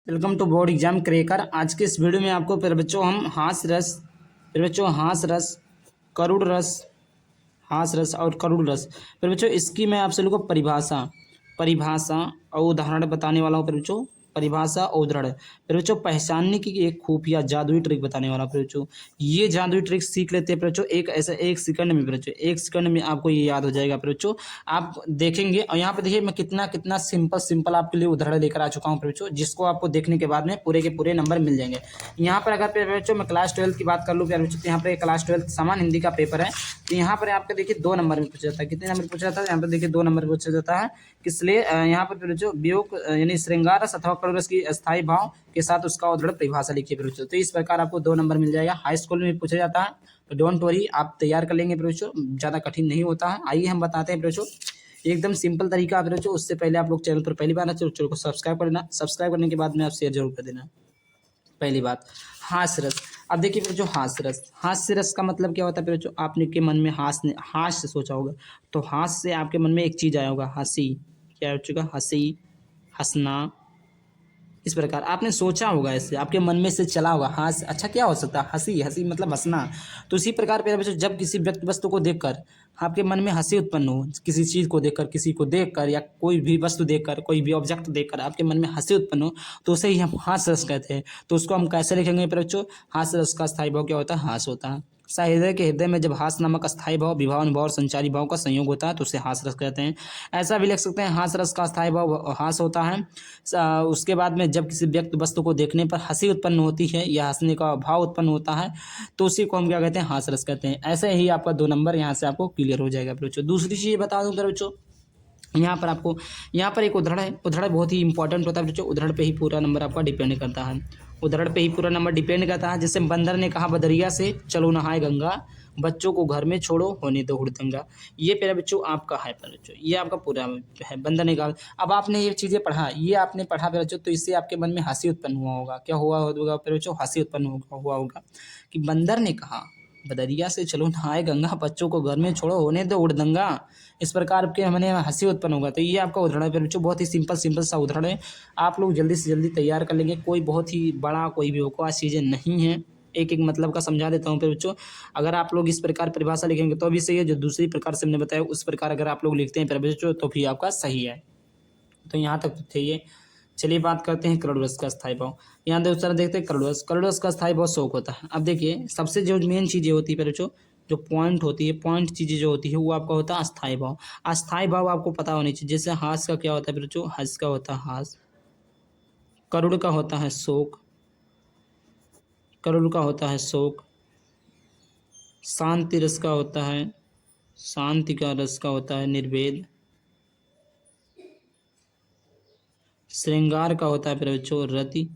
Welcome to board exam cracker. आज के इस वीडियो में आपको प्यारे बच्चों हम हास रस, करुड़ रस, हास रस और करुड़ रस प्यारे बच्चों इसकी मैं आपसे लोगों को परिभाषा और उदाहरण बताने वाला हूँ प्यारे बच्चों। परिभाषा और उदाहरण प्यारे बच्चों पहचानने की एक खुफिया जादुई ट्रिक बताने वाला प्यारे बच्चों। ये जादुई ट्रिक सीख लेते हैं प्यारे बच्चों एक सेकंड में प्यारे बच्चों, एक सेकंड में आपको ये याद हो जाएगा प्यारे बच्चों। आप देखेंगे और यहाँ पे देखिए मैं कितना कितना सिंपल आपके लिए उदाहरण लेकर आ चुका हूँ प्यारे बच्चों, जिसको आपको देखने के बाद में पूरे के पूरे नंबर मिल जाएंगे। यहाँ पर अगर प्यारे बच्चों मैं क्लास 12 की बात कर लूँ प्यारे बच्चों, तो यहाँ पर क्लास 12 सामान्य हिंदी का पेपर है। तो यहाँ पर आपका देखिए 2 नंबर में पूछा जाता है। कितने नंबर पूछा जाता है? यहाँ पर देखिए 2 नंबर पूछा जाता है। किसलिए? यहाँ पर जो वियोग यानी श्रृंगार रस अथवा करुण रस की अस्थायी भाव के साथ उसका उदाहरण परिभाषा लिखिए प्यारे बच्चों। तो इस प्रकार आपको 2 नंबर मिल जाएगा। हाई स्कूल में पूछा जाता है, तो डोंट वरी, आप तैयार कर लेंगे प्यारे बच्चों, ज़्यादा कठिन नहीं होता है। आइए हम बताते हैं प्यारे बच्चों, एकदम सिंपल तरीका प्यारे बच्चों। उससे पहले आप लोग चैनल पर पहली बार आए तो चैनल को सब्सक्राइब कर लेना। सब्सक्राइब करने के बाद में आप शेयर जरूर कर देना। पहली बात, हास्य रस। अब देखिए फिर जो हास्य रस का मतलब क्या होता है फिर जो आपने के मन में हास्य सोचा होगा, तो हास्य से आपके मन में एक चीज आया होगा, हंसी। क्या हो चुका? हंसी, हंसना। इस प्रकार आपने सोचा होगा, ऐसे आपके मन में से चला होगा हास्य। अच्छा क्या हो सकता है? हंसी। हंसी मतलब हंसना। तो इसी प्रकार प्यारे बच्चों जब किसी व्यक्ति वस्तु को देखकर आपके मन में हंसी उत्पन्न हो, किसी चीज़ को देखकर, किसी को देखकर या कोई भी वस्तु देखकर, कोई भी ऑब्जेक्ट देखकर आपके मन में हंसी उत्पन्न हो, तो उसे ही हम हास्य रस कहते हैं। तो उसको हम कैसे लिखेंगे प्यारे बच्चों? हास्य रस का स्थायी भाव क्या होता है? हास्य होता है। सहृदय के हृदय में जब हास नामक अस्थायी भाव, विभाव, अनुभाव और संचारी भाव का संयोग होता है तो उसे हास रस कहते हैं। ऐसा भी लिख सकते हैं, हास रस का अस्थायी भाव हास होता है। उसके बाद में जब किसी व्यक्ति वस्तु को देखने पर हंसी उत्पन्न होती है या हंसने का भाव उत्पन्न होता है, तो उसी को हम क्या कहते हैं? हास रस कहते हैं। ऐसे ही आपका 2 नंबर यहाँ से आपको क्लियर हो जाएगा बच्चों। दूसरी चीज़ बता दूँ बच्चों, यहाँ पर एक उदाहरण है। उदाहरण बहुत ही इंपॉर्टेंट होता है बच्चों। उदाहरण पे ही पूरा नंबर आपका डिपेंड करता है। उदाहरण पे ही पूरा नंबर डिपेंड करता है। जैसे बंदर ने कहा बदरिया से, चलो नहाए गंगा, बच्चों को घर में छोड़ो होने दो हुड़दंगा। ये प्यारे बच्चों आपका है प्यारे बच्चों, ये आपका पूरा है। बंदर ने कहा, अब आपने ये चीज़ें पढ़ा, ये आपने पढ़ा प्यारे बच्चों, तो इससे आपके मन में हंसी उत्पन्न हुआ होगा। क्या हुआ होगा प्यारे बच्चों? हंसी उत्पन्न हुआ होगा कि बंदर ने कहा बदरिया से चलो नहाए गंगा, बच्चों को घर में छोड़ो होने दो हुड़दंगा। इस प्रकार के हमने हंसी उत्पन्न होगा। तो ये आपका उदाहरण है प्यारे बच्चों, बहुत ही सिंपल सा उदाहरण है। आप लोग जल्दी से जल्दी तैयार कर लेंगे। कोई बहुत ही बड़ा, कोई भी बकवास चीज़ें नहीं है। एक एक मतलब का समझा देता हूँ प्यारे बच्चों। अगर आप लोग इस प्रकार परिभाषा लिखेंगे तो भी सही है, जो दूसरी प्रकार से हमने बताया उस प्रकार अगर आप लोग लिखते हैं प्यारे बच्चों तो भी आपका सही है। तो यहाँ तक तो थे ये। चलिए बात करते हैं करोड़ रस का स्थायी भाव। यहाँ दूसरा देखते हैं करोड़ रस का स्थायी भाव शोक होता है। अब देखिए सबसे जो मेन चीज़ें होती है प्यारे बच्चों, जो पॉइंट होती है, पॉइंट चीज़ें जो होती है वो आपका होता है अस्थायी भाव। अस्थायी भाव आपको पता होनी चाहिए। जैसे हास का क्या होता है प्यारे बच्चों? हंस का होता है हास। करुड़ का होता है शोक। करुड़ का होता है शोक। शांति रस का होता है, शांति का रस का होता है निर्वेद। श्रृंगार का होता है प्यारे बच्चों रति।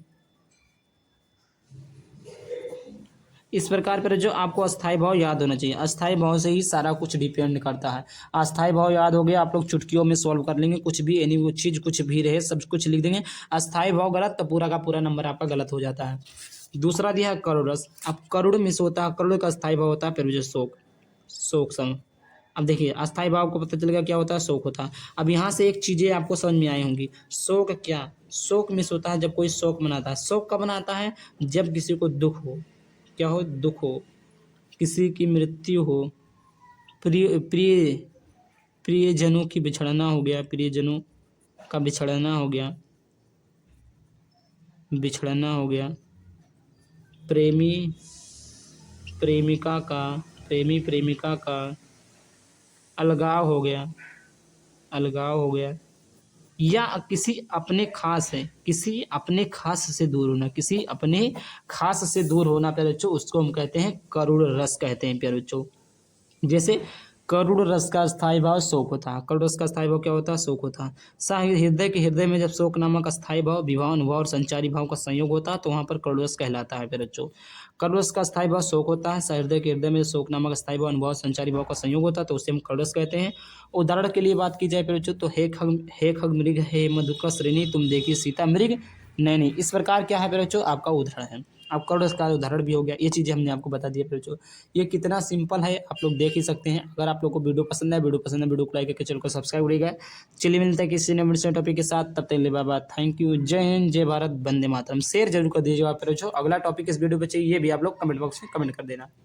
इस प्रकार पर जो आपको अस्थायी भाव याद होना चाहिए। अस्थायी भाव से ही सारा कुछ डिपेंड करता है। अस्थायी भाव याद हो गया, आप लोग चुटकियों में सॉल्व कर लेंगे। कुछ भी एनी वो चीज़ कुछ भी रहे सब कुछ लिख देंगे। अस्थायी भाव गलत तो पूरा का पूरा नंबर आपका गलत हो जाता है। दूसरा दिया है करोड़ रस। अब करोड़ में से होता है, करोड़ का अस्थायी भाव होता है फिर जो शोक, शोक संग। अब देखिए अस्थायी भाव को पता चल गया क्या होता है? शोक होता है। अब यहाँ से एक चीज़ें आपको समझ में आई होंगी। शोक क्या? शोक में से होता है जब कोई शोक मनाता है। शोक कब मनाता है? जब किसी को दुख हो। क्या हो? दुख हो, किसी की मृत्यु हो, प्रिय प्रिय प्रियजनों की बिछड़ना हो गया, प्रियजनों का बिछड़ना हो गया, बिछड़ना हो गया, प्रेमी प्रेमिका का, प्रेमी प्रेमिका का अलगाव हो गया, अलगाव हो गया, या किसी अपने खास है, किसी अपने खास से दूर होना, किसी अपने खास से दूर होना प्यारे बच्चों, उसको हम कहते हैं करुण रस कहते हैं प्यारे बच्चों। जैसे करुण रस का स्थायी भाव शोक होता है। करुण रस का स्थायी भाव क्या होता है? शोक होता है। हृदय के हृदय में जब शोक नामक स्थायी भाव, विभाव, अनुभाव और संचारी भाव का संयोग होता है तो वहाँ पर करुण रस कहलाता है प्यारे बच्चों। करुण रस का स्थायी भाव शोक होता है। हृदय के हृदय में शोक नामक स्थायी भाव, अनुभाव, संचारी भाव का संयोग होता है तो उसे हम करुण रस कहते हैं। उदाहरण के लिए बात की जाए प्यारे बच्चों, तो हे खग मृग, हे मधुकर श्रेणी, तुम देखी सीता मृग नहीं, इस प्रकार क्या है प्यारे बच्चों, आपका उदाहरण है। अब करुड़ रस का उदाहरण भी हो गया, ये चीज़ें हमने आपको बता दी है प्यारे बच्चों। ये कितना सिंपल है आप लोग देख ही सकते हैं। अगर आप लोग को वीडियो पसंद है, वीडियो को लाइक करके चैनल को सब्सक्राइब करिएगा। चलिए मिलते हैं किसी नए टॉपिक के साथ, तब तक के लिए बाय बाय, थैंक यू, जय हिंद, जय भारत, वंदे मातरम। शेयर जरूर कर दीजिएगा प्यारे बच्चों। अगला टॉपिक इस वीडियो पे चाहिए, ये भी आप लोग कमेंट बॉक्स में कमेंट कर देना।